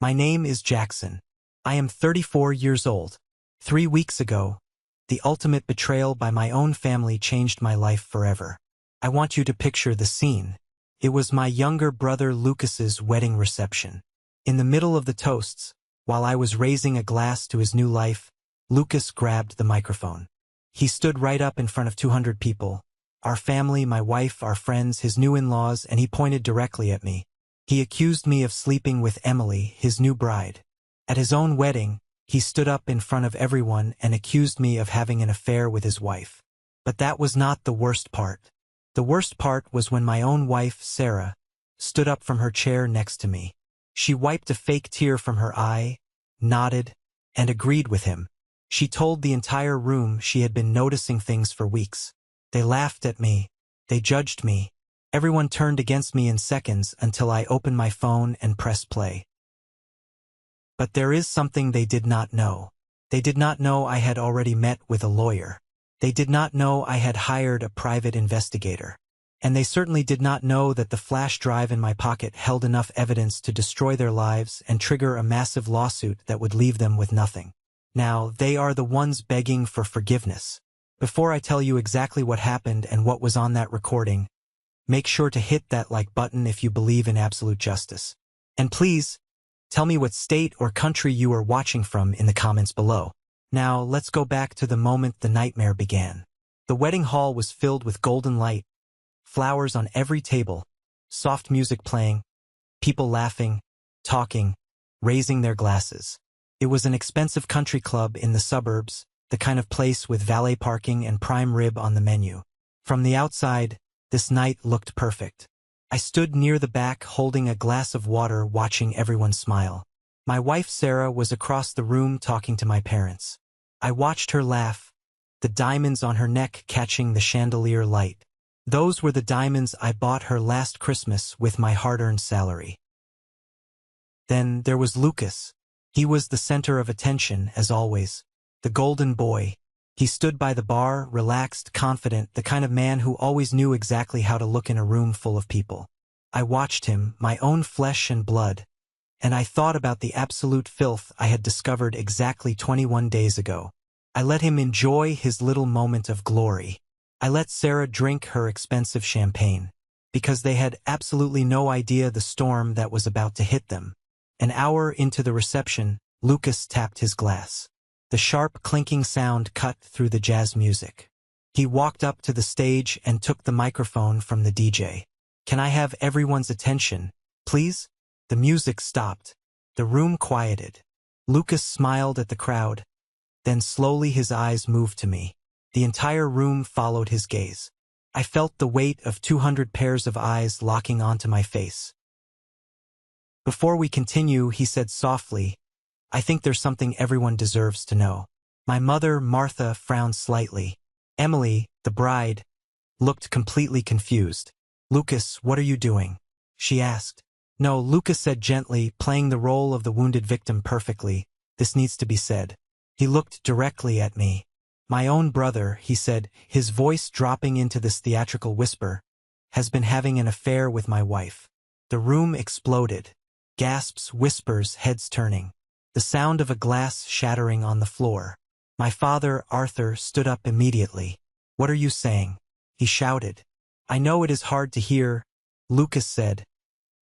My name is Jackson. I am 34 years old. 3 weeks ago, the ultimate betrayal by my own family changed my life forever. I want you to picture the scene. It was my younger brother Lucas's wedding reception. In the middle of the toasts, while I was raising a glass to his new life, Lucas grabbed the microphone. He stood right up in front of 200 people, our family, my wife, our friends, his new in-laws, and he pointed directly at me. He accused me of sleeping with Emily, his new bride. At his own wedding, he stood up in front of everyone and accused me of having an affair with his wife. But that was not the worst part. The worst part was when my own wife, Sarah, stood up from her chair next to me. She wiped a fake tear from her eye, nodded, and agreed with him. She told the entire room she had been noticing things for weeks. They laughed at me. They judged me. Everyone turned against me in seconds until I opened my phone and pressed play. But there is something they did not know. They did not know I had already met with a lawyer. They did not know I had hired a private investigator. And they certainly did not know that the flash drive in my pocket held enough evidence to destroy their lives and trigger a massive lawsuit that would leave them with nothing. Now, they are the ones begging for forgiveness. Before I tell you exactly what happened and what was on that recording, make sure to hit that like button if you believe in absolute justice. And please, tell me what state or country you are watching from in the comments below. Now, let's go back to the moment the nightmare began. The wedding hall was filled with golden light, flowers on every table, soft music playing, people laughing, talking, raising their glasses. It was an expensive country club in the suburbs, the kind of place with valet parking and prime rib on the menu. From the outside, this night looked perfect. I stood near the back holding a glass of water watching everyone smile. My wife Sarah was across the room talking to my parents. I watched her laugh, the diamonds on her neck catching the chandelier light. Those were the diamonds I bought her last Christmas with my hard-earned salary. Then there was Lucas. He was the center of attention, as always. The golden boy. He stood by the bar, relaxed, confident, the kind of man who always knew exactly how to look in a room full of people. I watched him, my own flesh and blood, and I thought about the absolute filth I had discovered exactly 21 days ago. I let him enjoy his little moment of glory. I let Sarah drink her expensive champagne, because they had absolutely no idea the storm that was about to hit them. An hour into the reception, Lucas tapped his glass. The sharp clinking sound cut through the jazz music. He walked up to the stage and took the microphone from the DJ. "Can I have everyone's attention, please?" The music stopped. The room quieted. Lucas smiled at the crowd. Then slowly his eyes moved to me. The entire room followed his gaze. I felt the weight of 200 pairs of eyes locking onto my face. Before we continue, he said softly, "I think there's something everyone deserves to know." My mother, Martha, frowned slightly. Emily, the bride, looked completely confused. "Lucas, what are you doing?" she asked. "No," Lucas said gently, playing the role of the wounded victim perfectly. "This needs to be said." He looked directly at me. "My own brother," he said, his voice dropping into this theatrical whisper, "has been having an affair with my wife." The room exploded. Gasps, whispers, heads turning. The sound of a glass shattering on the floor. My father, Arthur, stood up immediately. "What are you saying?" he shouted. "I know it is hard to hear," Lucas said,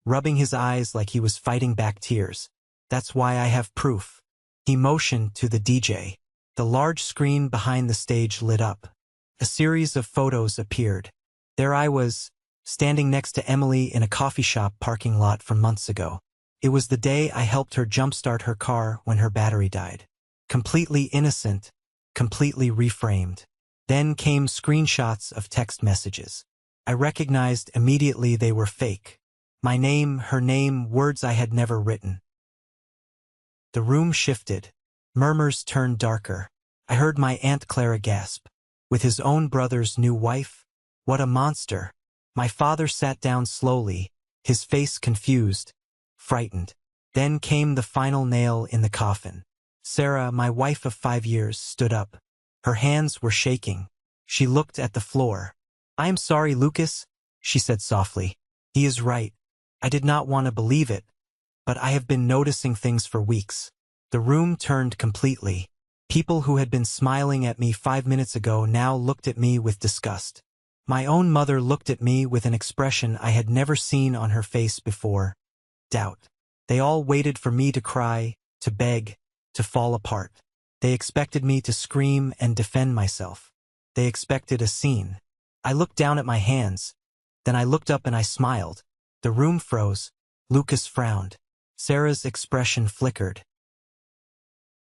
rubbing his eyes like he was fighting back tears. "That's why I have proof." He motioned to the DJ. The large screen behind the stage lit up. A series of photos appeared. There I was, standing next to Emily in a coffee shop parking lot from months ago. It was the day I helped her jumpstart her car when her battery died. Completely innocent, completely reframed. Then came screenshots of text messages. I recognized immediately they were fake. My name, her name, words I had never written. The room shifted. Murmurs turned darker. I heard my Aunt Clara gasp. With his own brother's new wife? What a monster. My father sat down slowly, his face confused, frightened. Then came the final nail in the coffin. Sarah, my wife of 5 years, stood up. Her hands were shaking. She looked at the floor. "I am sorry, Lucas," she said softly. "He is right. I did not want to believe it, But I have been noticing things for weeks. The room turned completely. People who had been smiling at me 5 minutes ago now looked at me with disgust. My own mother looked at me with an expression I had never seen on her face before. Doubt. They all waited for me to cry, to beg, to fall apart. They expected me to scream and defend myself. They expected a scene. I looked down at my hands. Then I looked up and I smiled. The room froze. Lucas frowned. Sarah's expression flickered.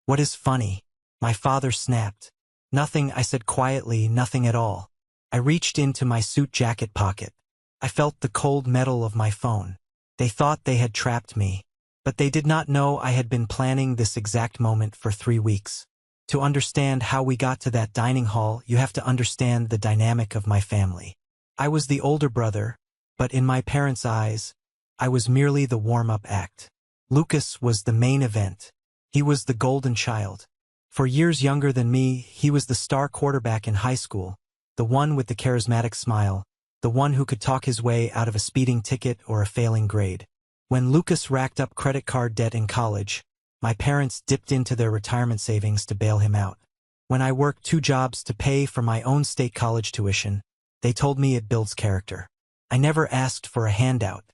"What is funny?" My father snapped. "Nothing," I said quietly, "nothing at all." I reached into my suit jacket pocket. I felt the cold metal of my phone. They thought they had trapped me. But they did not know I had been planning this exact moment for 3 weeks. To understand how we got to that dining hall, you have to understand the dynamic of my family. I was the older brother, but in my parents' eyes, I was merely the warm-up act. Lucas was the main event. He was the golden child. For years younger than me, he was the star quarterback in high school, the one with the charismatic smile, the one who could talk his way out of a speeding ticket or a failing grade. When Lucas racked up credit card debt in college, my parents dipped into their retirement savings to bail him out. When I worked 2 jobs to pay for my own state college tuition, they told me it builds character. I never asked for a handout.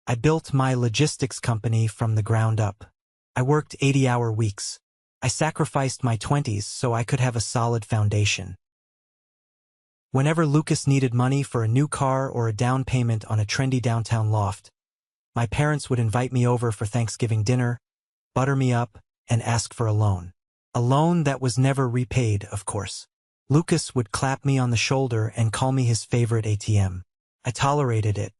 I built my logistics company from the ground up. I worked 80-hour weeks. I sacrificed my 20s so I could have a solid foundation. Whenever Lucas needed money for a new car or a down payment on a trendy downtown loft, my parents would invite me over for Thanksgiving dinner, butter me up, and ask for a loan. A loan that was never repaid, of course. Lucas would clap me on the shoulder and call me his favorite ATM. I tolerated it.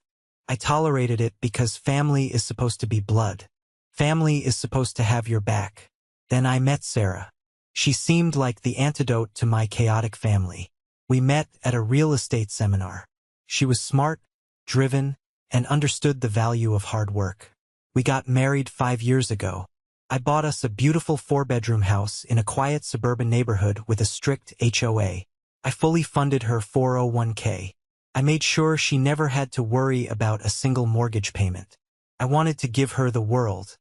I tolerated it because family is supposed to be blood. Family is supposed to have your back. Then I met Sarah. She seemed like the antidote to my chaotic family. We met at a real estate seminar. She was smart, driven, and understood the value of hard work. We got married 5 years ago. I bought us a beautiful 4-bedroom house in a quiet suburban neighborhood with a strict HOA. I fully funded her 401k. I made sure she never had to worry about a single mortgage payment. I wanted to give her the world.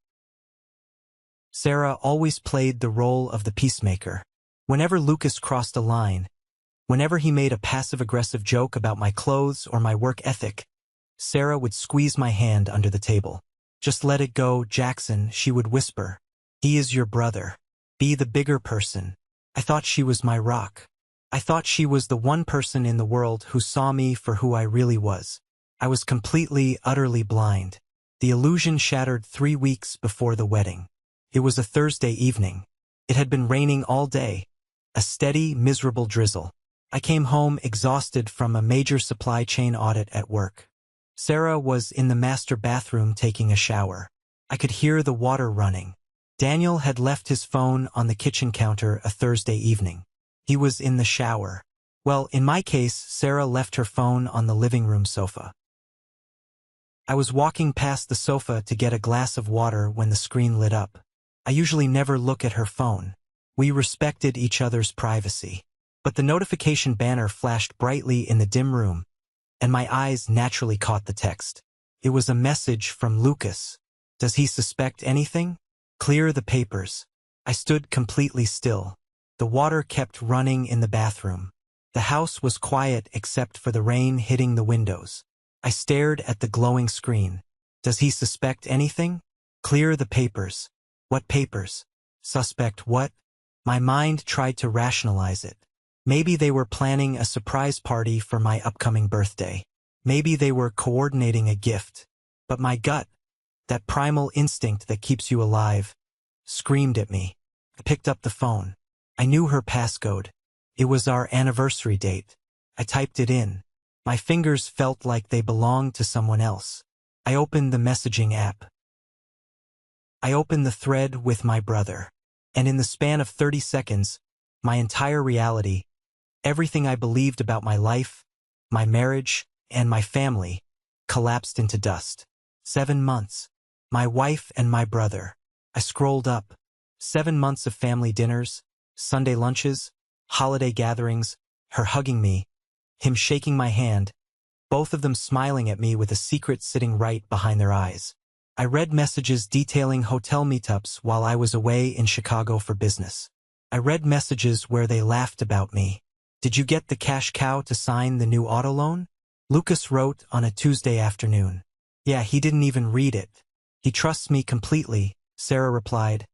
Sarah always played the role of the peacemaker. Whenever Lucas crossed a line, whenever he made a passive-aggressive joke about my clothes or my work ethic, Sarah would squeeze my hand under the table. "Just let it go, Jackson," she would whisper. "He is your brother. Be the bigger person." I thought she was my rock. I thought she was the one person in the world who saw me for who I really was. I was completely, utterly blind. The illusion shattered 3 weeks before the wedding. It was a Thursday evening. It had been raining all day. A steady, miserable drizzle. I came home exhausted from a major supply chain audit at work. Sarah was in the master bathroom taking a shower. I could hear the water running. Daniel had left his phone on the kitchen counter a Thursday evening. He was in the shower. Well, in my case, Sarah left her phone on the living room sofa. I was walking past the sofa to get a glass of water when the screen lit up. I usually never look at her phone. We respected each other's privacy. But the notification banner flashed brightly in the dim room, and my eyes naturally caught the text. It was a message from Lucas. Does he suspect anything? Clear the papers. I stood completely still. The water kept running in the bathroom. The house was quiet except for the rain hitting the windows. I stared at the glowing screen. Does he suspect anything? Clear the papers. What papers? Suspect what? My mind tried to rationalize it. Maybe they were planning a surprise party for my upcoming birthday. Maybe they were coordinating a gift. But my gut, that primal instinct that keeps you alive, screamed at me. I picked up the phone. I knew her passcode. It was our anniversary date. I typed it in. My fingers felt like they belonged to someone else. I opened the messaging app. I opened the thread with my brother. And in the span of 30 seconds, my entire reality, everything I believed about my life, my marriage, and my family, collapsed into dust. 7 months. My wife and my brother. I scrolled up. 7 months of family dinners, Sunday lunches, holiday gatherings, her hugging me, him shaking my hand, both of them smiling at me with a secret sitting right behind their eyes. I read messages detailing hotel meetups while I was away in Chicago for business. I read messages where they laughed about me. Did you get the cash cow to sign the new auto loan? Lucas wrote on a Tuesday afternoon. Yeah, he didn't even read it. He trusts me completely, Sarah replied,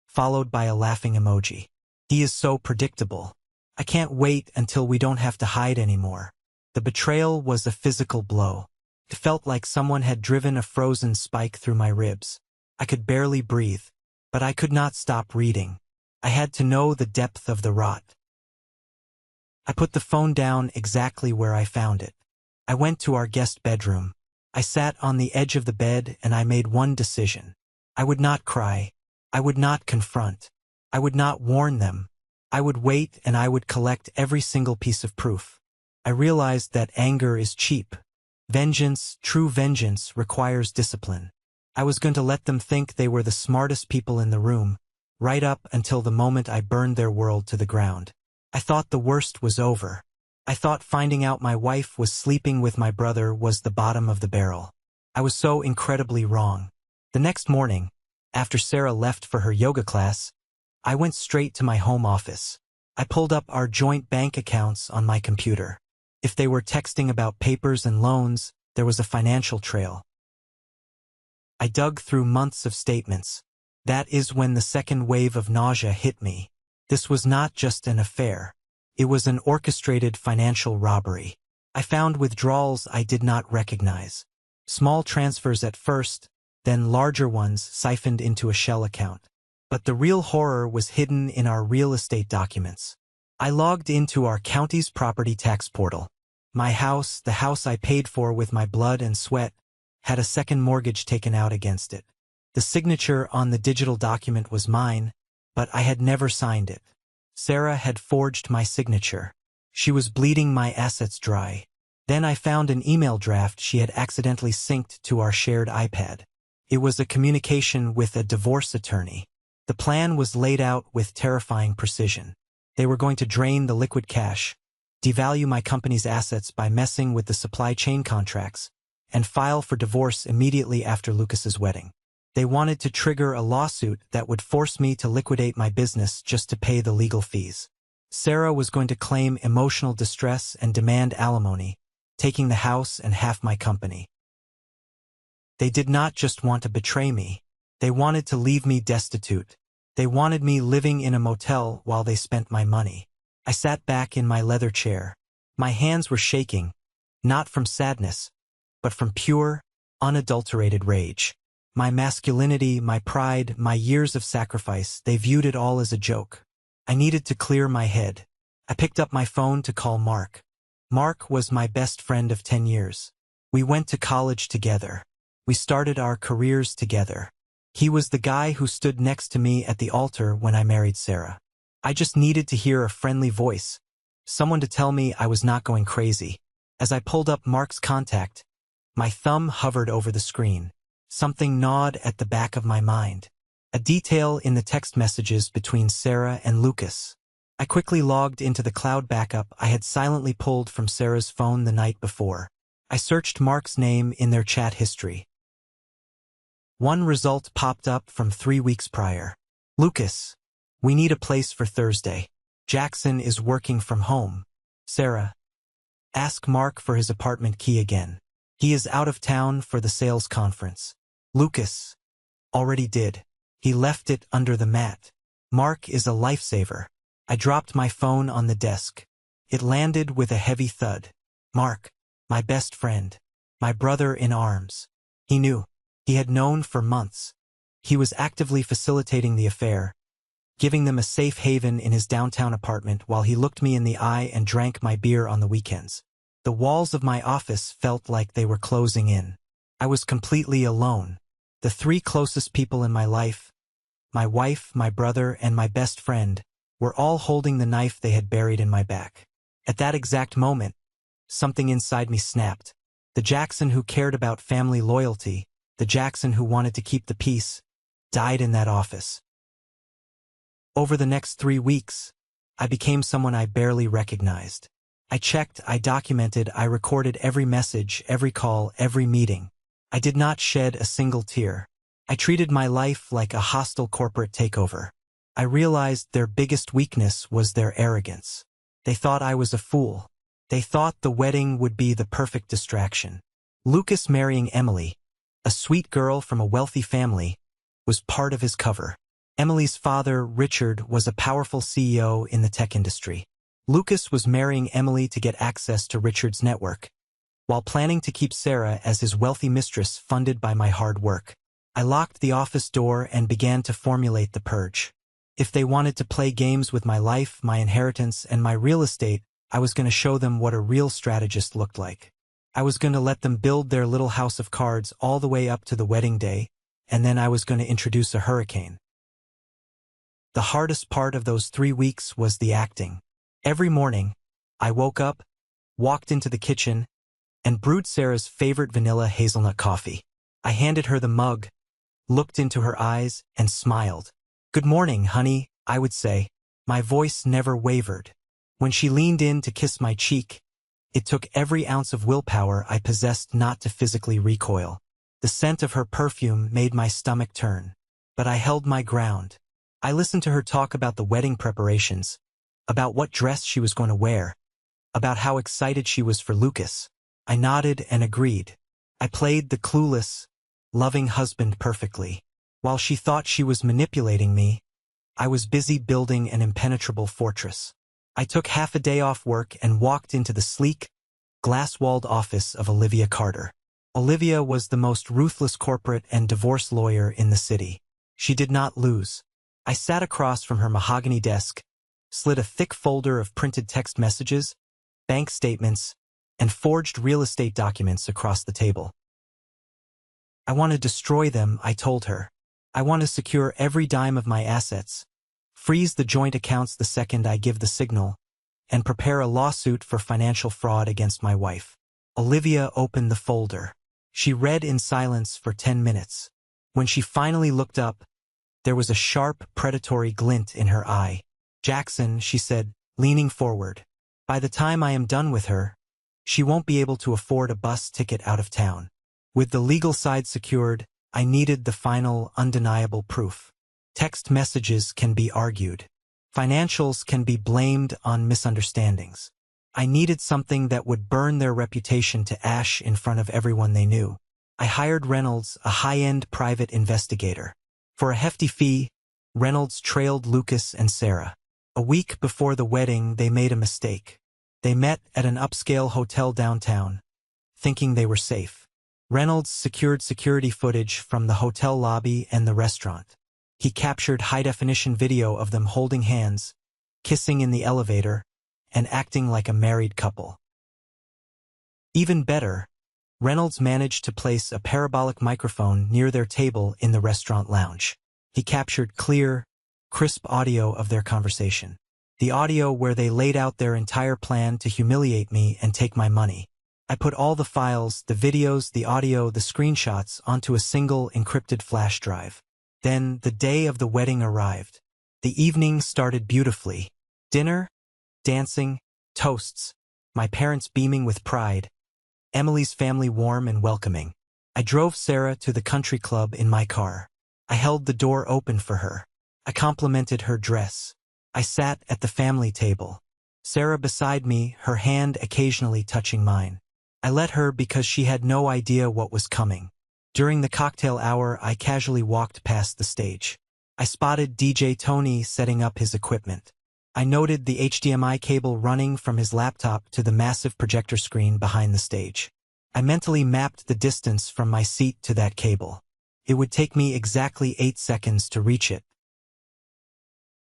followed by a laughing emoji. He is so predictable. I can't wait until we don't have to hide anymore. The betrayal was a physical blow. It felt like someone had driven a frozen spike through my ribs. I could barely breathe, but I could not stop reading. I had to know the depth of the rot. I put the phone down exactly where I found it. I went to our guest bedroom. I sat on the edge of the bed and I made one decision. I would not cry. I would not confront. I would not warn them. I would wait and I would collect every single piece of proof. I realized that anger is cheap. Vengeance, true vengeance, requires discipline. I was going to let them think they were the smartest people in the room, right up until the moment I burned their world to the ground. I thought the worst was over. I thought finding out my wife was sleeping with my brother was the bottom of the barrel. I was so incredibly wrong. The next morning, after Sarah left for her yoga class, I went straight to my home office. I pulled up our joint bank accounts on my computer. If they were texting about papers and loans, there was a financial trail. I dug through months of statements. That is when the second wave of nausea hit me. This was not just an affair. It was an orchestrated financial robbery. I found withdrawals I did not recognize. Small transfers at first, then larger ones siphoned into a shell account. But the real horror was hidden in our real estate documents. I logged into our county's property tax portal. My house, the house I paid for with my blood and sweat, had a second mortgage taken out against it. The signature on the digital document was mine, but I had never signed it. Sarah had forged my signature. She was bleeding my assets dry. Then I found an email draft she had accidentally synced to our shared iPad. It was a communication with a divorce attorney. The plan was laid out with terrifying precision. They were going to drain the liquid cash, devalue my company's assets by messing with the supply chain contracts, and file for divorce immediately after Lucas's wedding. They wanted to trigger a lawsuit that would force me to liquidate my business just to pay the legal fees. Sarah was going to claim emotional distress and demand alimony, taking the house and half my company. They did not just want to betray me. They wanted to leave me destitute. They wanted me living in a motel while they spent my money. I sat back in my leather chair. My hands were shaking, not from sadness, but from pure, unadulterated rage. My masculinity, my pride, my years of sacrifice, they viewed it all as a joke. I needed to clear my head. I picked up my phone to call Mark. Mark was my best friend of 10 years. We went to college together. We started our careers together. He was the guy who stood next to me at the altar when I married Sarah. I just needed to hear a friendly voice, someone to tell me I was not going crazy. As I pulled up Mark's contact, my thumb hovered over the screen. Something gnawed at the back of my mind. A detail in the text messages between Sarah and Lucas. I quickly logged into the cloud backup I had silently pulled from Sarah's phone the night before. I searched Mark's name in their chat history. One result popped up from 3 weeks prior. Lucas, we need a place for Thursday. Jackson is working from home. Sarah, ask Mark for his apartment key again. He is out of town for the sales conference. Lucas, already did. He left it under the mat. Mark is a lifesaver. I dropped my phone on the desk. It landed with a heavy thud. Mark, my best friend, my brother in arms. He knew. He had known for months. He was actively facilitating the affair, giving them a safe haven in his downtown apartment while he looked me in the eye and drank my beer on the weekends. The walls of my office felt like they were closing in. I was completely alone. The 3 closest people in my life, my wife, my brother, and my best friend, were all holding the knife they had buried in my back. At that exact moment, something inside me snapped. The Jackson who cared about family loyalty, the Jackson who wanted to keep the peace, died in that office. Over the next 3 weeks, I became someone I barely recognized. I checked, I documented, I recorded every message, every call, every meeting. I did not shed a single tear. I treated my life like a hostile corporate takeover. I realized their biggest weakness was their arrogance. They thought I was a fool. They thought the wedding would be the perfect distraction. Lucas marrying Emily, a sweet girl from a wealthy family, was part of his cover. Emily's father, Richard, was a powerful CEO in the tech industry. Lucas was marrying Emily to get access to Richard's network, while planning to keep Sarah as his wealthy mistress funded by my hard work. I locked the office door and began to formulate the purge. If they wanted to play games with my life, my inheritance, and my real estate, I was going to show them what a real strategist looked like. I was going to let them build their little house of cards all the way up to the wedding day, and then I was going to introduce a hurricane. The hardest part of those 3 weeks was the acting. Every morning, I woke up, walked into the kitchen, and brewed Sarah's favorite vanilla hazelnut coffee. I handed her the mug, looked into her eyes, and smiled. "Good morning, honey," I would say. My voice never wavered. When she leaned in to kiss my cheek, it took every ounce of willpower I possessed not to physically recoil. The scent of her perfume made my stomach turn. But I held my ground. I listened to her talk about the wedding preparations, about what dress she was going to wear, about how excited she was for Lucas. I nodded and agreed. I played the clueless, loving husband perfectly. While she thought she was manipulating me, I was busy building an impenetrable fortress. I took half a day off work and walked into the sleek, glass-walled office of Olivia Carter. Olivia was the most ruthless corporate and divorce lawyer in the city. She did not lose. I sat across from her mahogany desk, slid a thick folder of printed text messages, bank statements, and forged real estate documents across the table. "I want to destroy them," I told her. "I want to secure every dime of my assets, freeze the joint accounts the second I give the signal, and prepare a lawsuit for financial fraud against my wife." Olivia opened the folder. She read in silence for 10 minutes. When she finally looked up, there was a sharp, predatory glint in her eye. "Jackson," she said, leaning forward, "by the time I am done with her, she won't be able to afford a bus ticket out of town." With the legal side secured, I needed the final, undeniable proof. Text messages can be argued. Financials can be blamed on misunderstandings. I needed something that would burn their reputation to ash in front of everyone they knew. I hired Reynolds, a high-end private investigator. For a hefty fee, Reynolds trailed Lucas and Sarah. A week before the wedding, they made a mistake. They met at an upscale hotel downtown, thinking they were safe. Reynolds secured security footage from the hotel lobby and the restaurant. He captured high-definition video of them holding hands, kissing in the elevator, and acting like a married couple. Even better, Reynolds managed to place a parabolic microphone near their table in the restaurant lounge. He captured clear, crisp audio of their conversation. The audio where they laid out their entire plan to humiliate me and take my money. I put all the files, the videos, the audio, the screenshots onto a single encrypted flash drive. Then the day of the wedding arrived. The evening started beautifully. Dinner, dancing, toasts, my parents beaming with pride, Emily's family warm and welcoming. I drove Sarah to the country club in my car. I held the door open for her. I complimented her dress. I sat at the family table, Sarah beside me, her hand occasionally touching mine. I let her because she had no idea what was coming. During the cocktail hour, I casually walked past the stage. I spotted DJ Tony setting up his equipment. I noted the HDMI cable running from his laptop to the massive projector screen behind the stage. I mentally mapped the distance from my seat to that cable. It would take me exactly 8 seconds to reach it.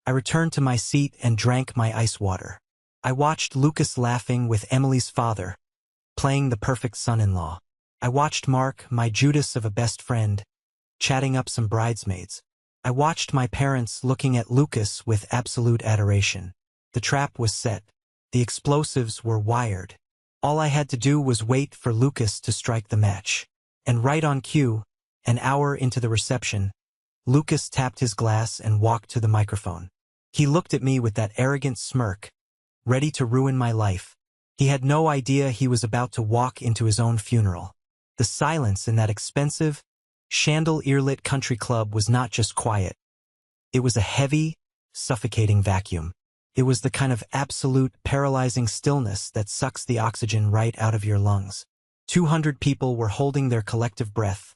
I returned to my seat and drank my ice water. I watched Lucas laughing with Emily's father, playing the perfect son-in-law. I watched Mark, my Judas of a best friend, chatting up some bridesmaids. I watched my parents looking at Lucas with absolute adoration. The trap was set. The explosives were wired. All I had to do was wait for Lucas to strike the match. And right on cue, an hour into the reception, Lucas tapped his glass and walked to the microphone. He looked at me with that arrogant smirk, ready to ruin my life. He had no idea he was about to walk into his own funeral. The silence in that expensive, chandelier-lit country club was not just quiet. It was a heavy, suffocating vacuum. It was the kind of absolute, paralyzing stillness that sucks the oxygen right out of your lungs. 200 people were holding their collective breath,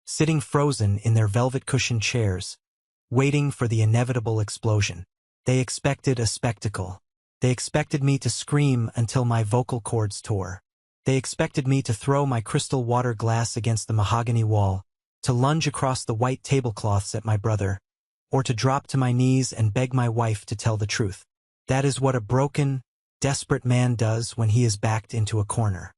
sitting frozen in their velvet-cushioned chairs, waiting for the inevitable explosion. They expected a spectacle. They expected me to scream until my vocal cords tore. They expected me to throw my crystal water glass against the mahogany wall, to lunge across the white tablecloths at my brother, or to drop to my knees and beg my wife to tell the truth. That is what a broken, desperate man does when he is backed into a corner.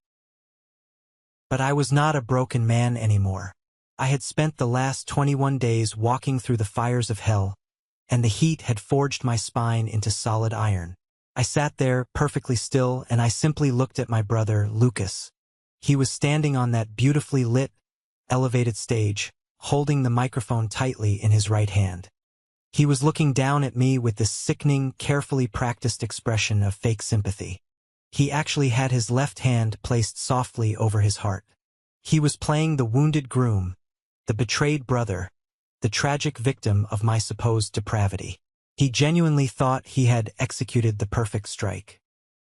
But I was not a broken man anymore. I had spent the last 21 days walking through the fires of hell, and the heat had forged my spine into solid iron. I sat there, perfectly still, and I simply looked at my brother, Lucas. He was standing on that beautifully lit, elevated stage, holding the microphone tightly in his right hand. He was looking down at me with this sickening, carefully practiced expression of fake sympathy. He actually had his left hand placed softly over his heart. He was playing the wounded groom, the betrayed brother, the tragic victim of my supposed depravity. He genuinely thought he had executed the perfect strike.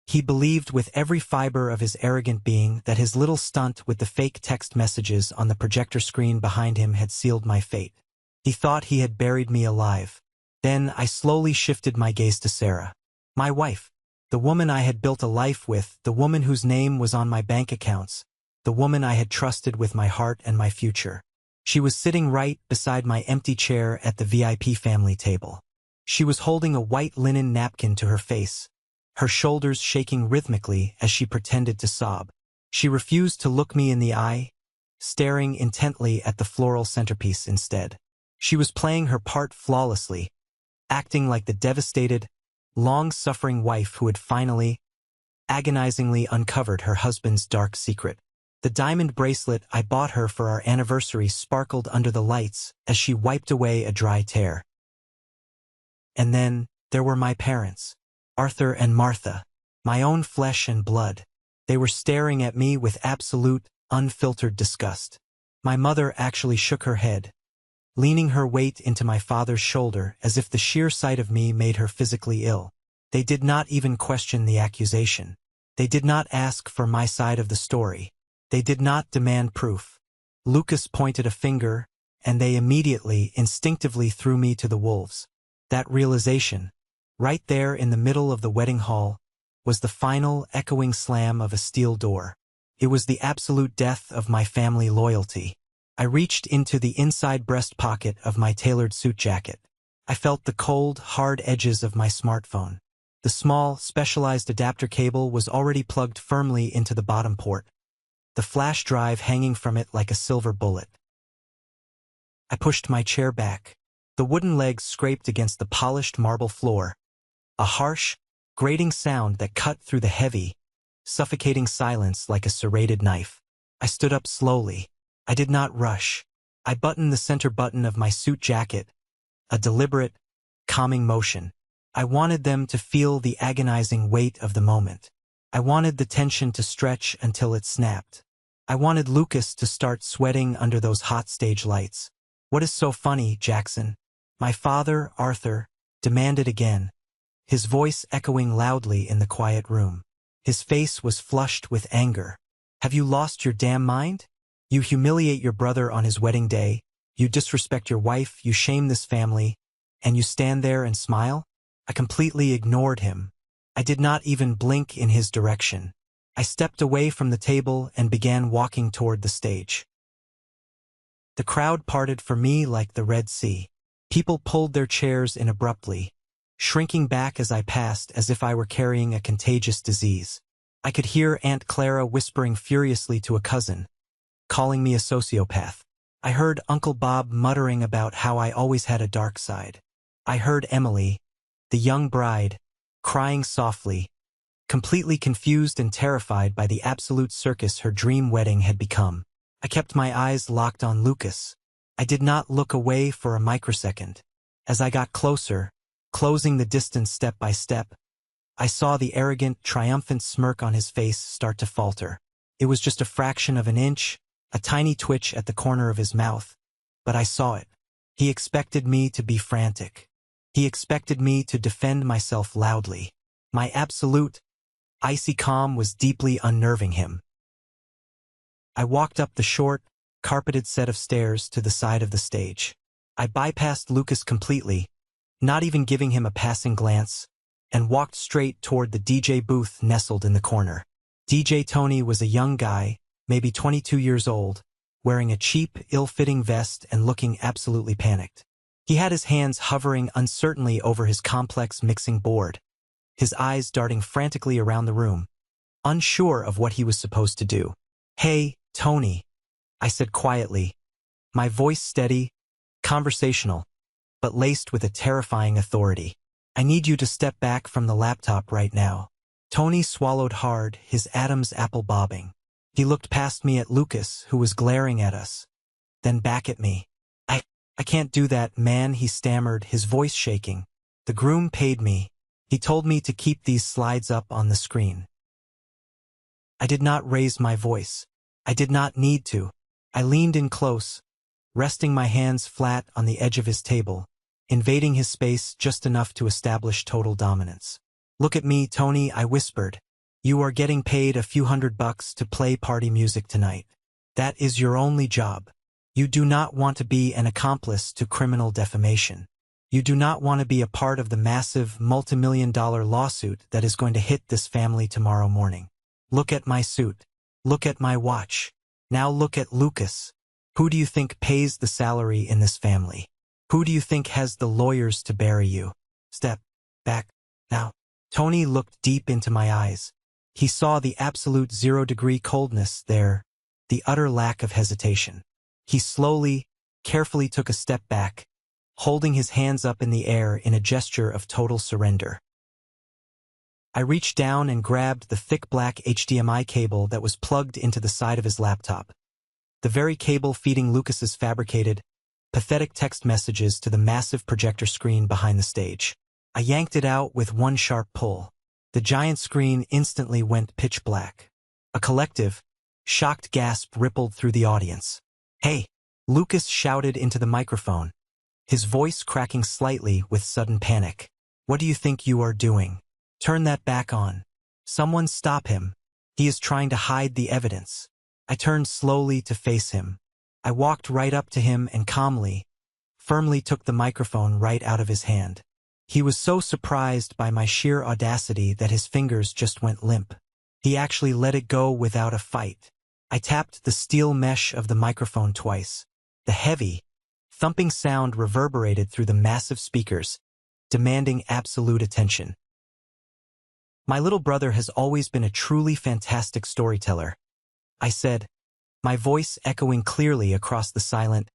He believed with every fiber of his arrogant being that his little stunt with the fake text messages on the projector screen behind him had sealed my fate. He thought he had buried me alive. Then I slowly shifted my gaze to Sarah, my wife, the woman I had built a life with, the woman whose name was on my bank accounts, the woman I had trusted with my heart and my future. She was sitting right beside my empty chair at the VIP family table. She was holding a white linen napkin to her face, her shoulders shaking rhythmically as she pretended to sob. She refused to look me in the eye, staring intently at the floral centerpiece instead. She was playing her part flawlessly, acting like the devastated, long-suffering wife who had finally, agonizingly uncovered her husband's dark secret. The diamond bracelet I bought her for our anniversary sparkled under the lights as she wiped away a dry tear. And then, there were my parents, Arthur and Martha, my own flesh and blood. They were staring at me with absolute, unfiltered disgust. My mother actually shook her head, leaning her weight into my father's shoulder as if the sheer sight of me made her physically ill. They did not even question the accusation. They did not ask for my side of the story. They did not demand proof. Lucas pointed a finger, and they immediately, instinctively threw me to the wolves. That realization, right there in the middle of the wedding hall, was the final, echoing slam of a steel door. It was the absolute death of my family loyalty. I reached into the inside breast pocket of my tailored suit jacket. I felt the cold, hard edges of my smartphone. The small, specialized adapter cable was already plugged firmly into the bottom port, the flash drive hanging from it like a silver bullet. I pushed my chair back. The wooden legs scraped against the polished marble floor, a harsh, grating sound that cut through the heavy, suffocating silence like a serrated knife. I stood up slowly. I did not rush. I buttoned the center button of my suit jacket, a deliberate, calming motion. I wanted them to feel the agonizing weight of the moment. I wanted the tension to stretch until it snapped. I wanted Lucas to start sweating under those hot stage lights. "What is so funny, Jackson?" My father, Arthur, demanded again, his voice echoing loudly in the quiet room. His face was flushed with anger. "Have you lost your damn mind? You humiliate your brother on his wedding day, you disrespect your wife, you shame this family, and you stand there and smile?" I completely ignored him. I did not even blink in his direction. I stepped away from the table and began walking toward the stage. The crowd parted for me like the Red Sea. People pulled their chairs in abruptly, shrinking back as I passed as if I were carrying a contagious disease. I could hear Aunt Clara whispering furiously to a cousin, calling me a sociopath. I heard Uncle Bob muttering about how I always had a dark side. I heard Emily, the young bride, crying softly, completely confused and terrified by the absolute circus her dream wedding had become. I kept my eyes locked on Lucas. I did not look away for a microsecond. As I got closer, closing the distance step by step, I saw the arrogant, triumphant smirk on his face start to falter. It was just a fraction of an inch, a tiny twitch at the corner of his mouth, but I saw it. He expected me to be frantic. He expected me to defend myself loudly. My absolute, icy calm was deeply unnerving him. I walked up the short, carpeted set of stairs to the side of the stage. I bypassed Lucas completely, not even giving him a passing glance, and walked straight toward the DJ booth nestled in the corner. DJ Tony was a young guy, maybe 22 years old, wearing a cheap, ill-fitting vest and looking absolutely panicked. He had his hands hovering uncertainly over his complex mixing board, his eyes darting frantically around the room, unsure of what he was supposed to do. "Hey, Tony," I said quietly, my voice steady, conversational, but laced with a terrifying authority. "I need you to step back from the laptop right now." Tony swallowed hard, his Adam's apple bobbing. He looked past me at Lucas, who was glaring at us, then back at me. I can't do that, man," he stammered, his voice shaking. "The groom paid me. He told me to keep these slides up on the screen." I did not raise my voice. I did not need to. I leaned in close, resting my hands flat on the edge of his table, invading his space just enough to establish total dominance. "Look at me, Tony," I whispered. "You are getting paid a few $100 to play party music tonight. That is your only job. You do not want to be an accomplice to criminal defamation. You do not want to be a part of the massive, multi-million-dollar lawsuit that is going to hit this family tomorrow morning. Look at my suit. Look at my watch. Now look at Lucas. Who do you think pays the salary in this family? Who do you think has the lawyers to bury you? Step back now." Tony looked deep into my eyes. He saw the absolute zero-degree coldness there, the utter lack of hesitation. He slowly, carefully took a step back, holding his hands up in the air in a gesture of total surrender. I reached down and grabbed the thick black HDMI cable that was plugged into the side of his laptop, the very cable feeding Lucas's fabricated, pathetic text messages to the massive projector screen behind the stage. I yanked it out with one sharp pull. The giant screen instantly went pitch black. A collective, shocked gasp rippled through the audience. "Hey!" Lucas shouted into the microphone, his voice cracking slightly with sudden panic. "What do you think you are doing? Turn that back on. Someone stop him. He is trying to hide the evidence." I turned slowly to face him. I walked right up to him and calmly, firmly took the microphone right out of his hand. He was so surprised by my sheer audacity that his fingers just went limp. He actually let it go without a fight. I tapped the steel mesh of the microphone twice. The heavy, thumping sound reverberated through the massive speakers, demanding absolute attention. "My little brother has always been a truly fantastic storyteller," I said, my voice echoing clearly across the silent,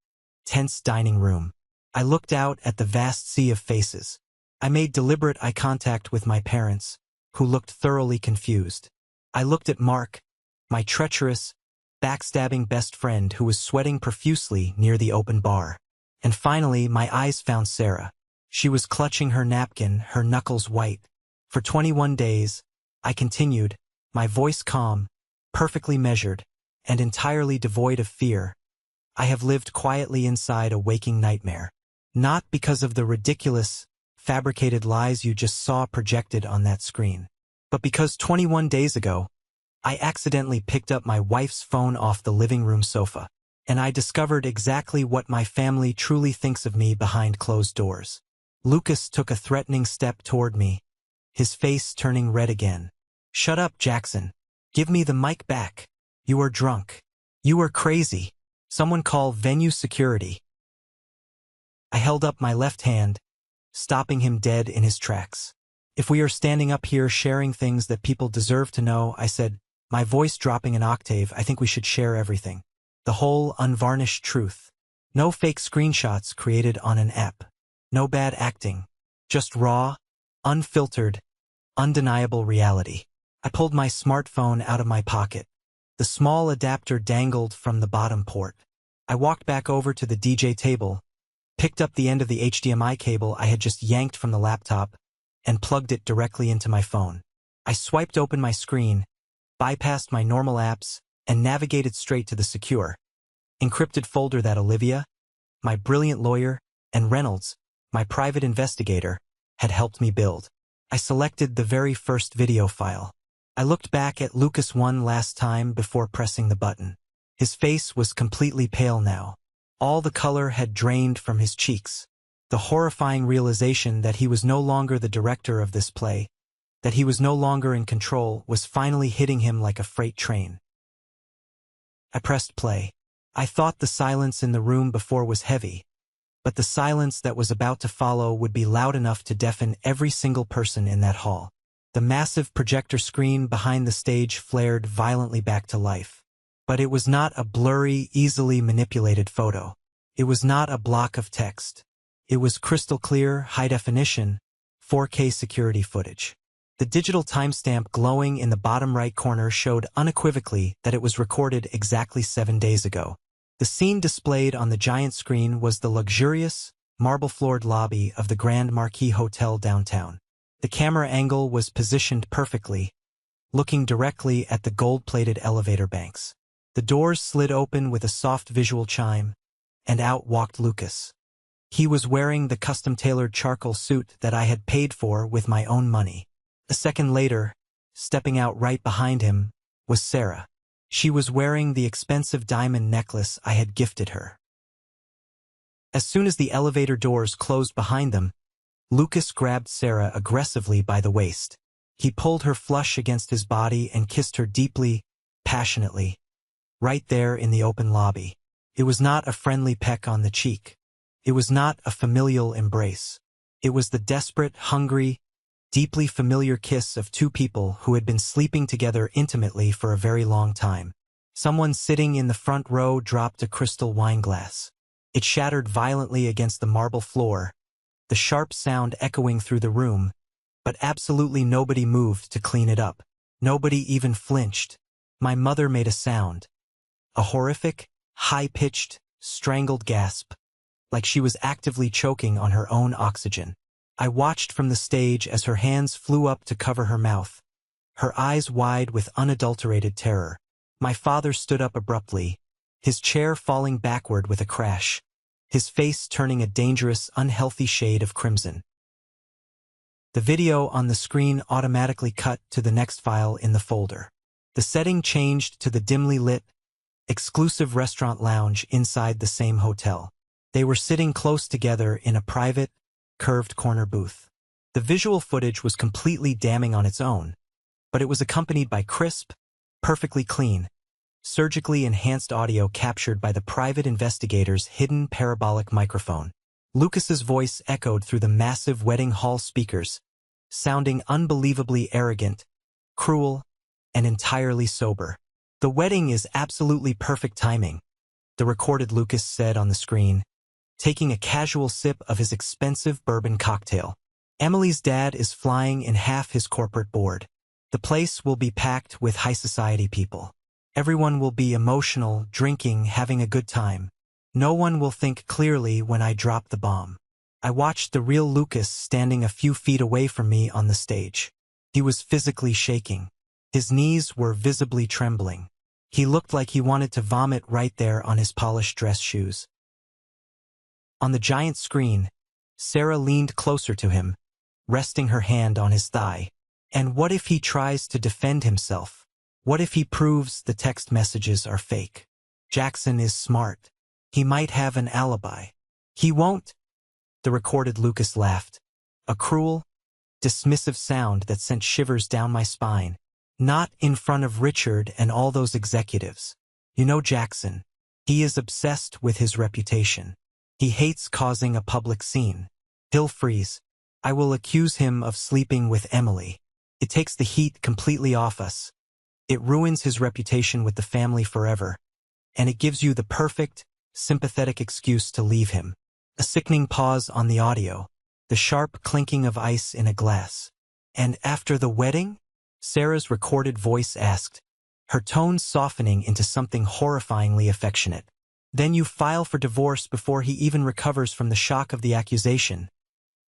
tense dining room. I looked out at the vast sea of faces. I made deliberate eye contact with my parents, who looked thoroughly confused. I looked at Mark, my treacherous, backstabbing best friend who was sweating profusely near the open bar. And finally, my eyes found Sarah. She was clutching her napkin, her knuckles white. "For 21 days, I continued, my voice calm, perfectly measured, and entirely devoid of fear, I have lived quietly inside a waking nightmare. Not because of the ridiculous, fabricated lies you just saw projected on that screen, but because 21 days ago, I accidentally picked up my wife's phone off the living room sofa, and I discovered exactly what my family truly thinks of me behind closed doors." Lucas took a threatening step toward me, his face turning red again. "Shut up, Jackson. Give me the mic back. You are drunk. You are crazy. Someone call venue security." I held up my left hand, stopping him dead in his tracks. "If we are standing up here sharing things that people deserve to know," I said, my voice dropping an octave, "I think we should share everything. The whole unvarnished truth. No fake screenshots created on an app. No bad acting. Just raw, unfiltered, undeniable reality." I pulled my smartphone out of my pocket. The small adapter dangled from the bottom port. I walked back over to the DJ table, picked up the end of the HDMI cable I had just yanked from the laptop, and plugged it directly into my phone. I swiped open my screen, bypassed my normal apps, and navigated straight to the secure, encrypted folder that Olivia, my brilliant lawyer, and Reynolds, my private investigator, had helped me build. I selected the very first video file. I looked back at Lucas one last time before pressing the button. His face was completely pale now. All the color had drained from his cheeks. The horrifying realization that he was no longer the director of this play, that he was no longer in control, was finally hitting him like a freight train. I pressed play. I thought the silence in the room before was heavy, but the silence that was about to follow would be loud enough to deafen every single person in that hall. The massive projector screen behind the stage flared violently back to life. But it was not a blurry, easily manipulated photo. It was not a block of text. It was crystal clear, high-definition, 4K security footage. The digital timestamp glowing in the bottom right corner showed unequivocally that it was recorded exactly 7 days ago. The scene displayed on the giant screen was the luxurious, marble-floored lobby of the Grand Marquis Hotel downtown. The camera angle was positioned perfectly, looking directly at the gold-plated elevator banks. The doors slid open with a soft visual chime, and out walked Lucas. He was wearing the custom-tailored charcoal suit that I had paid for with my own money. A second later, stepping out right behind him, was Sarah. She was wearing the expensive diamond necklace I had gifted her. As soon as the elevator doors closed behind them, Lucas grabbed Sarah aggressively by the waist. He pulled her flush against his body and kissed her deeply, passionately, right there in the open lobby. It was not a friendly peck on the cheek. It was not a familial embrace. It was the desperate, hungry, deeply familiar kiss of two people who had been sleeping together intimately for a very long time. Someone sitting in the front row dropped a crystal wine glass. It shattered violently against the marble floor, the sharp sound echoing through the room, but absolutely nobody moved to clean it up. Nobody even flinched. My mother made a sound. A horrific, high-pitched, strangled gasp, like she was actively choking on her own oxygen. I watched from the stage as her hands flew up to cover her mouth, her eyes wide with unadulterated terror. My father stood up abruptly, his chair falling backward with a crash, his face turning a dangerous, unhealthy shade of crimson. The video on the screen automatically cut to the next file in the folder. The setting changed to the dimly lit, exclusive restaurant lounge inside the same hotel. They were sitting close together in a private, curved corner booth. The visual footage was completely damning on its own, but it was accompanied by crisp, perfectly clean, surgically enhanced audio captured by the private investigator's hidden parabolic microphone. Lucas's voice echoed through the massive wedding hall speakers, sounding unbelievably arrogant, cruel, and entirely sober. "The wedding is absolutely perfect timing," the recorded Lucas said on the screen, taking a casual sip of his expensive bourbon cocktail. "Emily's dad is flying in half his corporate board. The place will be packed with high society people. Everyone will be emotional, drinking, having a good time. No one will think clearly when I drop the bomb." I watched the real Lucas standing a few feet away from me on the stage. He was physically shaking. His knees were visibly trembling. He looked like he wanted to vomit right there on his polished dress shoes. On the giant screen, Sarah leaned closer to him, resting her hand on his thigh. "And what if he tries to defend himself? What if he proves the text messages are fake? Jackson is smart. He might have an alibi." "He won't," the recorded Lucas laughed, a cruel, dismissive sound that sent shivers down my spine. "Not in front of Richard and all those executives. You know Jackson. He is obsessed with his reputation. He hates causing a public scene. He'll freeze. I will accuse him of sleeping with Emily. It takes the heat completely off us. It ruins his reputation with the family forever, and it gives you the perfect, sympathetic excuse to leave him." A sickening pause on the audio, the sharp clinking of ice in a glass. "And after the wedding?" Sarah's recorded voice asked, her tone softening into something horrifyingly affectionate. "Then you file for divorce before he even recovers from the shock of the accusation,"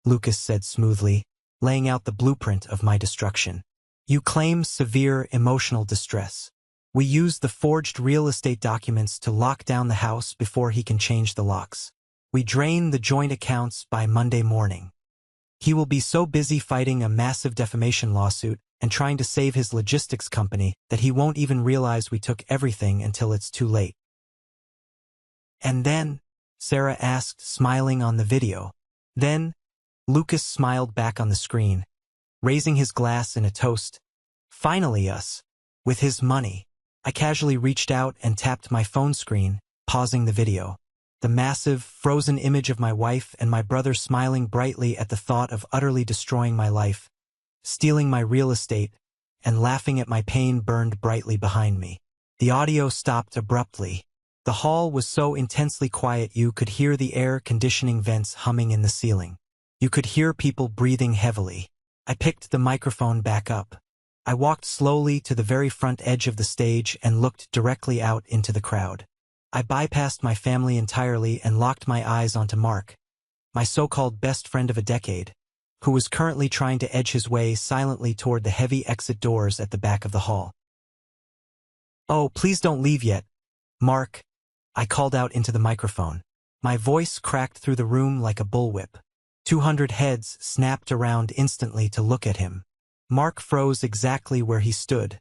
Lucas said smoothly, laying out the blueprint of my destruction. "You claim severe emotional distress. We use the forged real estate documents to lock down the house before he can change the locks. We drain the joint accounts by Monday morning. He will be so busy fighting a massive defamation lawsuit and trying to save his logistics company that he won't even realize we took everything until it's too late. And then, Sarah asked, smiling on the video. Then, Lucas smiled back on the screen, raising his glass in a toast. Finally us. With his money. I casually reached out and tapped my phone screen, pausing the video. The massive, frozen image of my wife and my brother smiling brightly at the thought of utterly destroying my life, stealing my real estate, and laughing at my pain burned brightly behind me. The audio stopped abruptly. The hall was so intensely quiet you could hear the air conditioning vents humming in the ceiling. You could hear people breathing heavily. I picked the microphone back up. I walked slowly to the very front edge of the stage and looked directly out into the crowd. I bypassed my family entirely and locked my eyes onto Mark, my so-called best friend of a decade, who was currently trying to edge his way silently toward the heavy exit doors at the back of the hall. "Oh, please don't leave yet, Mark," I called out into the microphone. My voice cracked through the room like a bullwhip. 200 heads snapped around instantly to look at him. Mark froze exactly where he stood,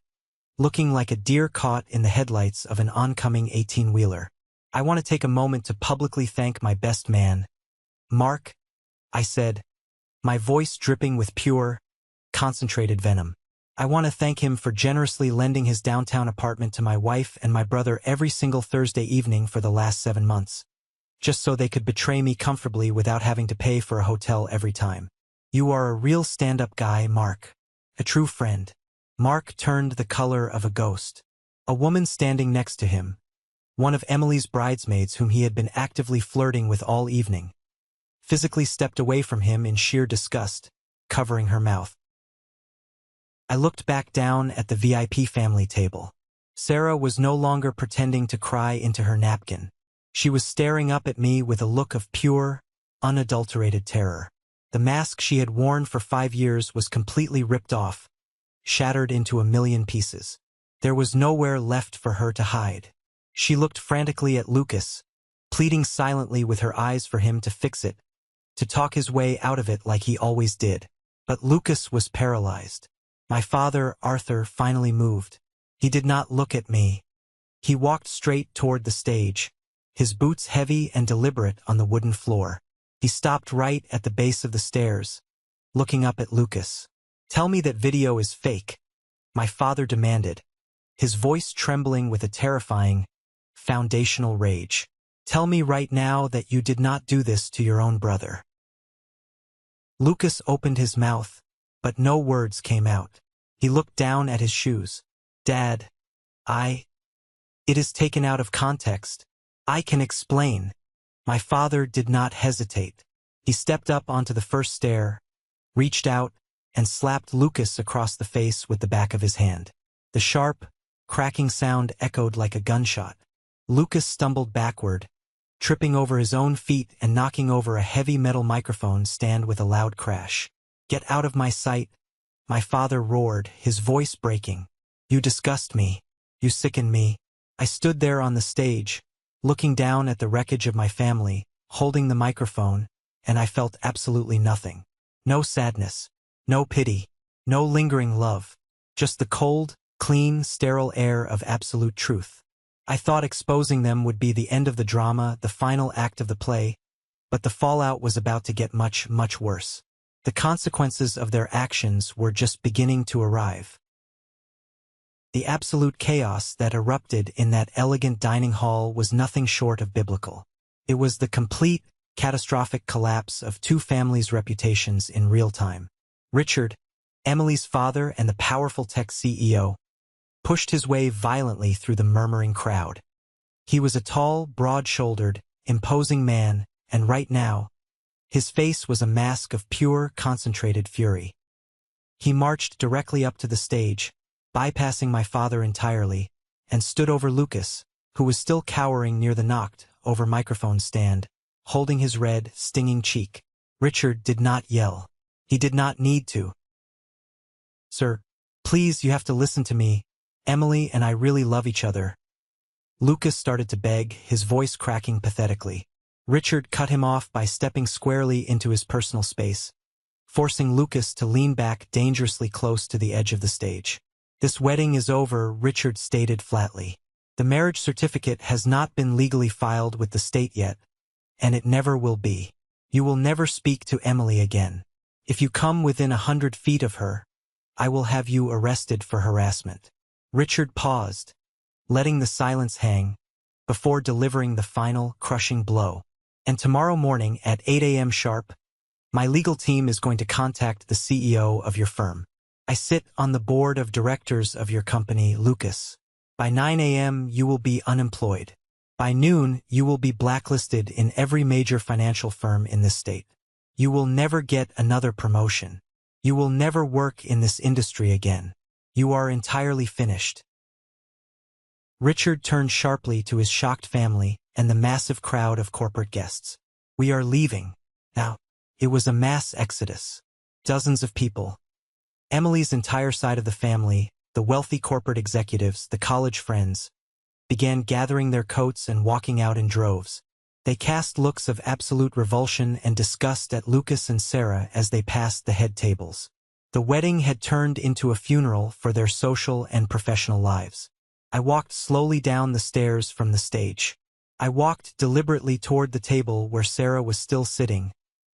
looking like a deer caught in the headlights of an oncoming 18-wheeler. "I want to take a moment to publicly thank my best man, Mark," I said, my voice dripping with pure, concentrated venom. "I want to thank him for generously lending his downtown apartment to my wife and my brother every single Thursday evening for the last 7 months, just so they could betray me comfortably without having to pay for a hotel every time. You are a real stand-up guy, Mark. A true friend." Mark turned the color of a ghost. A woman standing next to him, one of Emily's bridesmaids whom he had been actively flirting with all evening, physically stepped away from him in sheer disgust, covering her mouth. I looked back down at the VIP family table. Sarah was no longer pretending to cry into her napkin. She was staring up at me with a look of pure, unadulterated terror. The mask she had worn for 5 years was completely ripped off, shattered into a million pieces. There was nowhere left for her to hide. She looked frantically at Lucas, pleading silently with her eyes for him to fix it, to talk his way out of it like he always did. But Lucas was paralyzed. My father, Arthur, finally moved. He did not look at me. He walked straight toward the stage, his boots heavy and deliberate on the wooden floor. He stopped right at the base of the stairs, looking up at Lucas. "Tell me that video is fake," my father demanded, his voice trembling with a terrifying, foundational rage. "Tell me right now that you did not do this to your own brother." Lucas opened his mouth, but no words came out. He looked down at his shoes. "Dad, it is taken out of context. I can explain." My father did not hesitate. He stepped up onto the first stair, reached out, and slapped Lucas across the face with the back of his hand. The sharp, cracking sound echoed like a gunshot. Lucas stumbled backward, tripping over his own feet and knocking over a heavy metal microphone stand with a loud crash. "Get out of my sight," my father roared, his voice breaking. "You disgust me. You sicken me." I stood there on the stage, looking down at the wreckage of my family, holding the microphone, and I felt absolutely nothing. No sadness, no pity, no lingering love, just the cold, clean, sterile air of absolute truth. I thought exposing them would be the end of the drama, the final act of the play, but the fallout was about to get much, much worse. The consequences of their actions were just beginning to arrive. The absolute chaos that erupted in that elegant dining hall was nothing short of biblical. It was the complete, catastrophic collapse of 2 families' reputations in real time. Richard, Emily's father and the powerful tech CEO, pushed his way violently through the murmuring crowd. He was a tall, broad-shouldered, imposing man, and right now, his face was a mask of pure, concentrated fury. He marched directly up to the stage, bypassing my father entirely, and stood over Lucas, who was still cowering near the knocked-over microphone stand, holding his red, stinging cheek. Richard did not yell. He did not need to. "Sir, please, you have to listen to me. Emily and I really love each other." Lucas started to beg, his voice cracking pathetically. Richard cut him off by stepping squarely into his personal space, forcing Lucas to lean back dangerously close to the edge of the stage. "This wedding is over," Richard stated flatly. "The marriage certificate has not been legally filed with the state yet, and it never will be. You will never speak to Emily again. If you come within 100 feet of her, I will have you arrested for harassment." Richard paused, letting the silence hang, before delivering the final, crushing blow. "And tomorrow morning at 8 a.m. sharp, my legal team is going to contact the CEO of your firm. I sit on the board of directors of your company, Lucas. By 9 a.m. you will be unemployed. By noon, you will be blacklisted in every major financial firm in this state. You will never get another promotion. You will never work in this industry again. You are entirely finished." Richard turned sharply to his shocked family and the massive crowd of corporate guests. "We are leaving. Now." It was a mass exodus. Dozens of people. Emily's entire side of the family, the wealthy corporate executives, the college friends, began gathering their coats and walking out in droves. They cast looks of absolute revulsion and disgust at Lucas and Sarah as they passed the head tables. The wedding had turned into a funeral for their social and professional lives. I walked slowly down the stairs from the stage. I walked deliberately toward the table where Sarah was still sitting,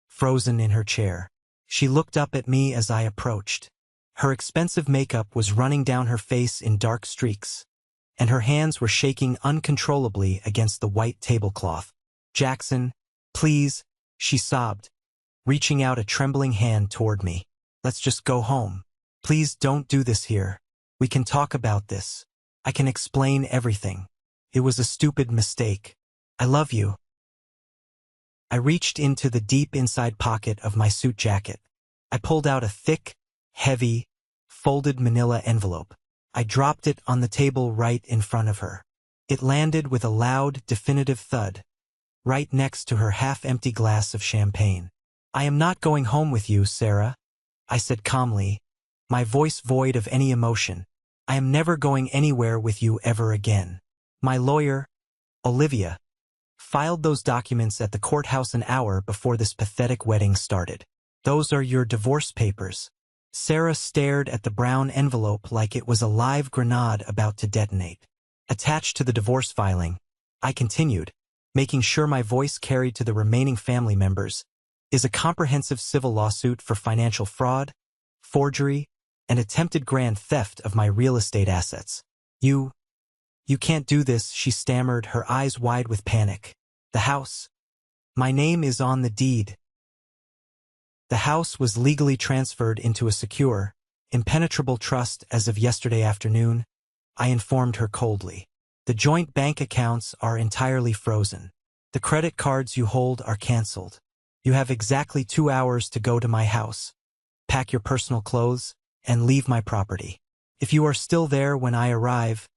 frozen in her chair. She looked up at me as I approached. Her expensive makeup was running down her face in dark streaks, and her hands were shaking uncontrollably against the white tablecloth. "Jackson, please," she sobbed, reaching out a trembling hand toward me. "Let's just go home. Please don't do this here. We can talk about this. I can explain everything. It was a stupid mistake. I love you." I reached into the deep inside pocket of my suit jacket. I pulled out a thick, heavy, folded manila envelope. I dropped it on the table right in front of her. It landed with a loud, definitive thud, right next to her half-empty glass of champagne. "I am not going home with you, Sarah," I said calmly, my voice void of any emotion. "I am never going anywhere with you ever again. My lawyer, Olivia, filed those documents at the courthouse an hour before this pathetic wedding started. Those are your divorce papers." Sarah stared at the brown envelope like it was a live grenade about to detonate. "Attached to the divorce filing," I continued, making sure my voice carried to the remaining family members, "is a comprehensive civil lawsuit for financial fraud, forgery, and attempted grand theft of my real estate assets. You can't do this," she stammered, her eyes wide with panic. "The house. My name is on the deed." The house was legally transferred into a secure, impenetrable trust as of yesterday afternoon, I informed her coldly. "The joint bank accounts are entirely frozen. The credit cards you hold are canceled. You have exactly 2 hours to go to my house, pack your personal clothes, and leave my property. If you are still there when I arrive,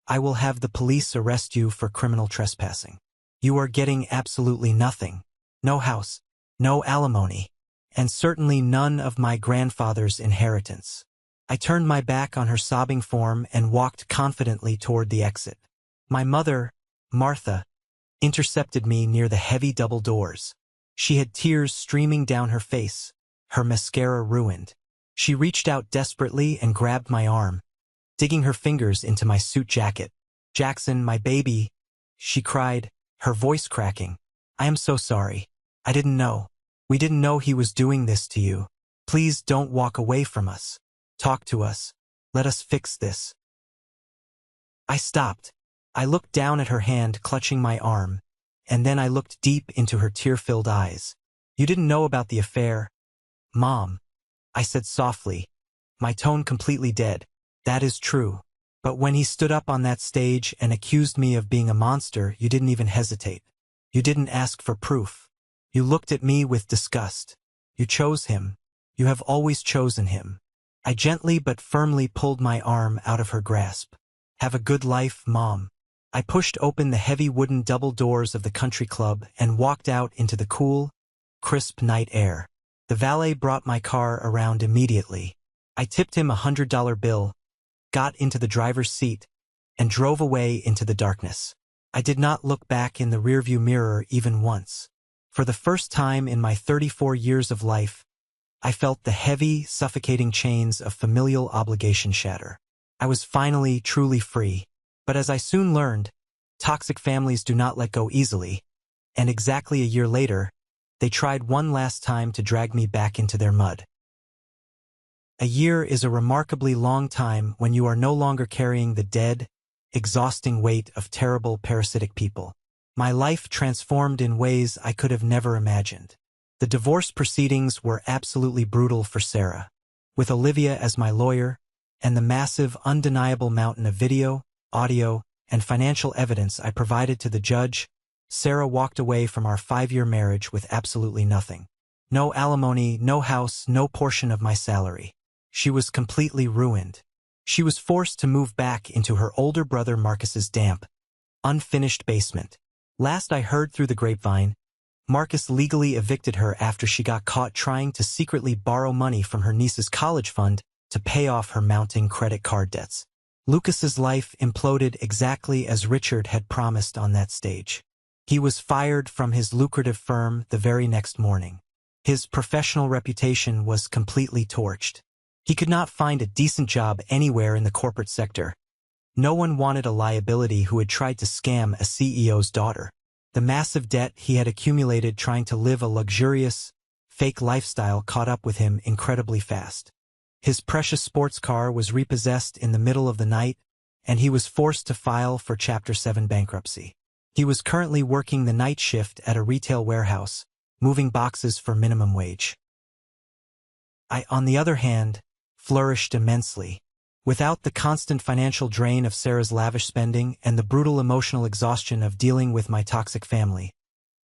I will have the police arrest you for criminal trespassing. You are getting absolutely nothing. No house, no alimony, and certainly none of my grandfather's inheritance." I turned my back on her sobbing form and walked confidently toward the exit. My mother, Martha, intercepted me near the heavy double doors. She had tears streaming down her face, her mascara ruined. She reached out desperately and grabbed my arm, digging her fingers into my suit jacket. "Jackson, my baby," she cried, her voice cracking. "I am so sorry. I didn't know. We didn't know he was doing this to you. Please don't walk away from us. Talk to us. Let us fix this." I stopped. I looked down at her hand clutching my arm, and then I looked deep into her tear-filled eyes. "You didn't know about the affair, Mom," I said softly, my tone completely dead. "That is true. But when he stood up on that stage and accused me of being a monster, you didn't even hesitate. You didn't ask for proof. You looked at me with disgust. You chose him. You have always chosen him." I gently but firmly pulled my arm out of her grasp. "Have a good life, Mom." I pushed open the heavy wooden double doors of the country club and walked out into the cool, crisp night air. The valet brought my car around immediately. I tipped him $100 bill, got into the driver's seat, and drove away into the darkness. I did not look back in the rearview mirror even once. For the first time in my 34 years of life, I felt the heavy, suffocating chains of familial obligation shatter. I was finally truly free. But as I soon learned, toxic families do not let go easily, and exactly a year later, they tried one last time to drag me back into their mud. A year is a remarkably long time when you are no longer carrying the dead, exhausting weight of terrible parasitic people. My life transformed in ways I could have never imagined. The divorce proceedings were absolutely brutal for Sarah. With Olivia as my lawyer, and the massive, undeniable mountain of video, audio, and financial evidence I provided to the judge, Sarah walked away from our 5-year marriage with absolutely nothing. No alimony, no house, no portion of my salary. She was completely ruined. She was forced to move back into her older brother Marcus's damp, unfinished basement. Last I heard through the grapevine, Marcus legally evicted her after she got caught trying to secretly borrow money from her niece's college fund to pay off her mounting credit card debts. Lucas's life imploded exactly as Richard had promised on that stage. He was fired from his lucrative firm the very next morning. His professional reputation was completely torched. He could not find a decent job anywhere in the corporate sector. No one wanted a liability who had tried to scam a CEO's daughter. The massive debt he had accumulated trying to live a luxurious, fake lifestyle caught up with him incredibly fast. His precious sports car was repossessed in the middle of the night, and he was forced to file for Chapter 7 bankruptcy. He was currently working the night shift at a retail warehouse, moving boxes for minimum wage. I, on the other hand, flourished immensely. Without the constant financial drain of Sarah's lavish spending and the brutal emotional exhaustion of dealing with my toxic family,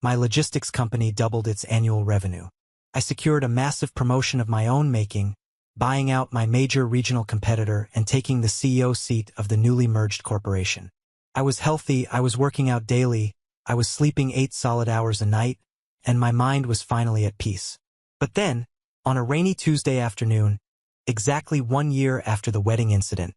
my logistics company doubled its annual revenue. I secured a massive promotion of my own making, buying out my major regional competitor and taking the CEO seat of the newly merged corporation. I was healthy, I was working out daily, I was sleeping 8 solid hours a night, and my mind was finally at peace. But then, on a rainy Tuesday afternoon, exactly 1 year after the wedding incident,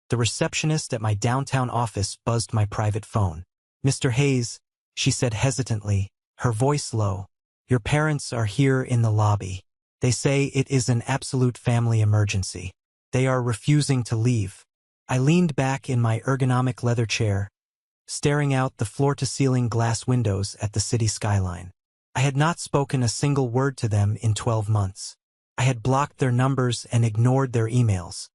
the receptionist at my downtown office buzzed my private phone. "Mr. Hayes," she said hesitantly, her voice low, "your parents are here in the lobby. They say it is an absolute family emergency. They are refusing to leave." I leaned back in my ergonomic leather chair, staring out the floor-to-ceiling glass windows at the city skyline. I had not spoken a single word to them in 12 months. I had blocked their numbers and ignored their emails.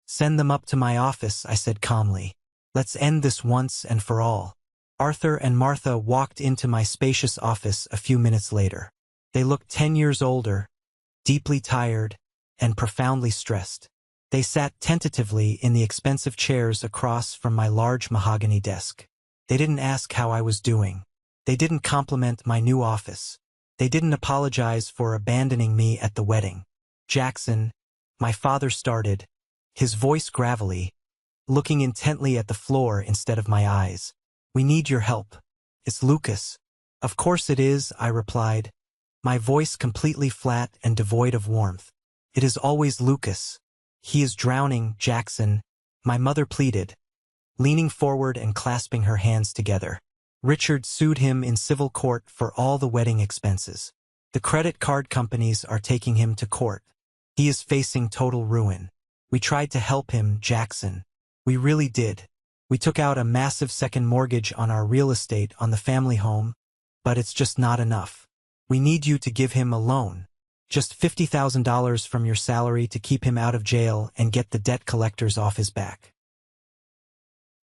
"Send them up to my office," I said calmly. "Let's end this once and for all." Arthur and Martha walked into my spacious office a few minutes later. They looked 10 years older, deeply tired, and profoundly stressed. They sat tentatively in the expensive chairs across from my large mahogany desk. They didn't ask how I was doing. They didn't compliment my new office. They didn't apologize for abandoning me at the wedding. "Jackson," my father started, his voice gravelly, looking intently at the floor instead of my eyes. "We need your help. It's Lucas." "Of course it is," I replied, my voice completely flat and devoid of warmth. "It is always Lucas. He is drowning, Jackson," my mother pleaded, leaning forward and clasping her hands together. "Richard sued him in civil court for all the wedding expenses. The credit card companies are taking him to court. He is facing total ruin. We tried to help him, Jackson. We really did. We took out a massive second mortgage on our real estate on the family home, but it's just not enough. We need you to give him a loan. Just $50,000 from your salary to keep him out of jail and get the debt collectors off his back."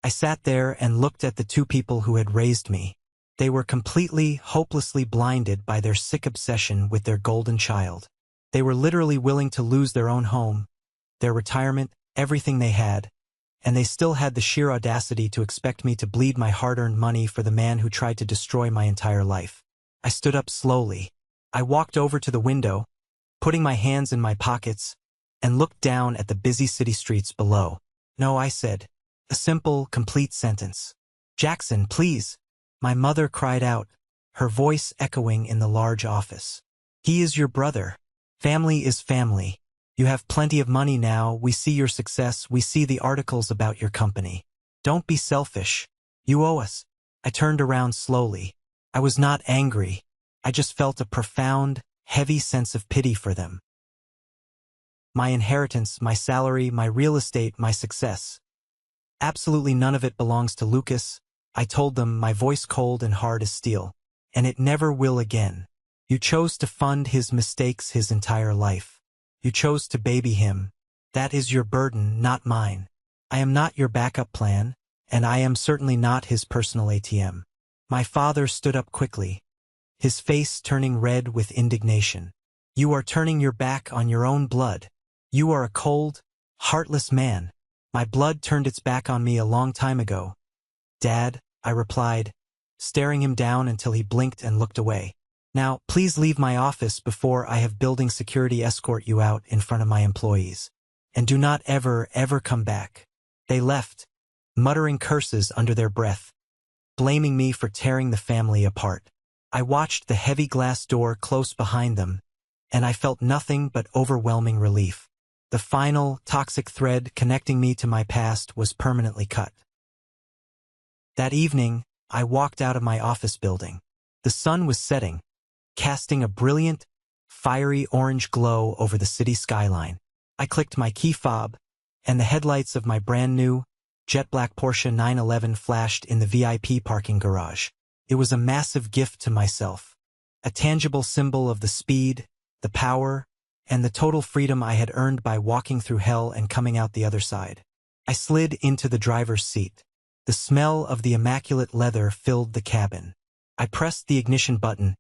I sat there and looked at the two people who had raised me. They were completely, hopelessly blinded by their sick obsession with their golden child. They were literally willing to lose their own home, their retirement, everything they had, and they still had the sheer audacity to expect me to bleed my hard-earned money for the man who tried to destroy my entire life. I stood up slowly. I walked over to the window, putting my hands in my pockets, and looked down at the busy city streets below. "No," I said. A simple, complete sentence. "Jackson, please," my mother cried out, her voice echoing in the large office. "He is your brother. Family is family. You have plenty of money now, we see your success, we see the articles about your company. Don't be selfish. You owe us." I turned around slowly. I was not angry. I just felt a profound, heavy sense of pity for them. My inheritance, my salary, my real estate, my success. Absolutely none of it belongs to Lucas, I told them, my voice cold and hard as steel. And it never will again. You chose to fund his mistakes his entire life. You chose to baby him. That is your burden, not mine. I am not your backup plan, and I am certainly not his personal ATM. My father stood up quickly, his face turning red with indignation. You are turning your back on your own blood. You are a cold, heartless man. My blood turned its back on me a long time ago. Dad, I replied, staring him down until he blinked and looked away. Now, please leave my office before I have building security escort you out in front of my employees. And do not ever, ever come back. They left, muttering curses under their breath, blaming me for tearing the family apart. I watched the heavy glass door close behind them, and I felt nothing but overwhelming relief. The final, toxic thread connecting me to my past was permanently cut. That evening, I walked out of my office building. The sun was setting, casting a brilliant, fiery orange glow over the city skyline. I clicked my key fob, and the headlights of my brand-new, jet-black Porsche 911 flashed in the VIP parking garage. It was a massive gift to myself, a tangible symbol of the speed, the power, and the total freedom I had earned by walking through hell and coming out the other side. I slid into the driver's seat. The smell of the immaculate leather filled the cabin. I pressed the ignition button,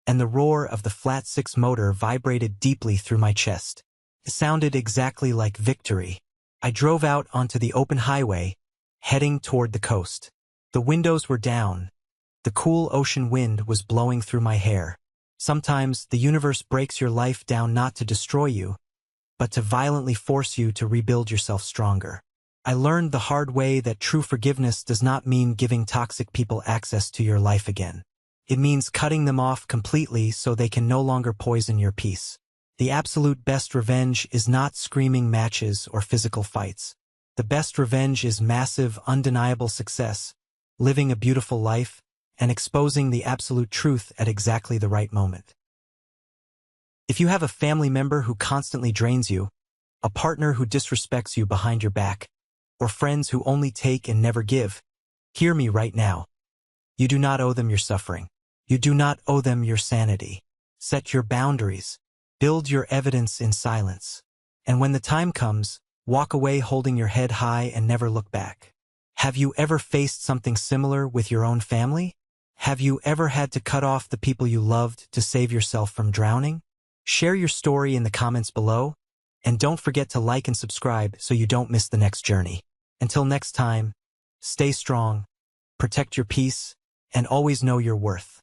and the roar of the flat-six motor vibrated deeply through my chest. It sounded exactly like victory. I drove out onto the open highway, heading toward the coast. The windows were down. The cool ocean wind was blowing through my hair. Sometimes the universe breaks your life down not to destroy you, but to violently force you to rebuild yourself stronger. I learned the hard way that true forgiveness does not mean giving toxic people access to your life again. It means cutting them off completely so they can no longer poison your peace. The absolute best revenge is not screaming matches or physical fights. The best revenge is massive, undeniable success, living a beautiful life, and exposing the absolute truth at exactly the right moment. If you have a family member who constantly drains you, a partner who disrespects you behind your back, or friends who only take and never give, hear me right now. You do not owe them your suffering. You do not owe them your sanity. Set your boundaries. Build your evidence in silence. And when the time comes, walk away holding your head high and never look back. Have you ever faced something similar with your own family? Have you ever had to cut off the people you loved to save yourself from drowning? Share your story in the comments below, and don't forget to like and subscribe so you don't miss the next journey. Until next time, stay strong, protect your peace, and always know your worth.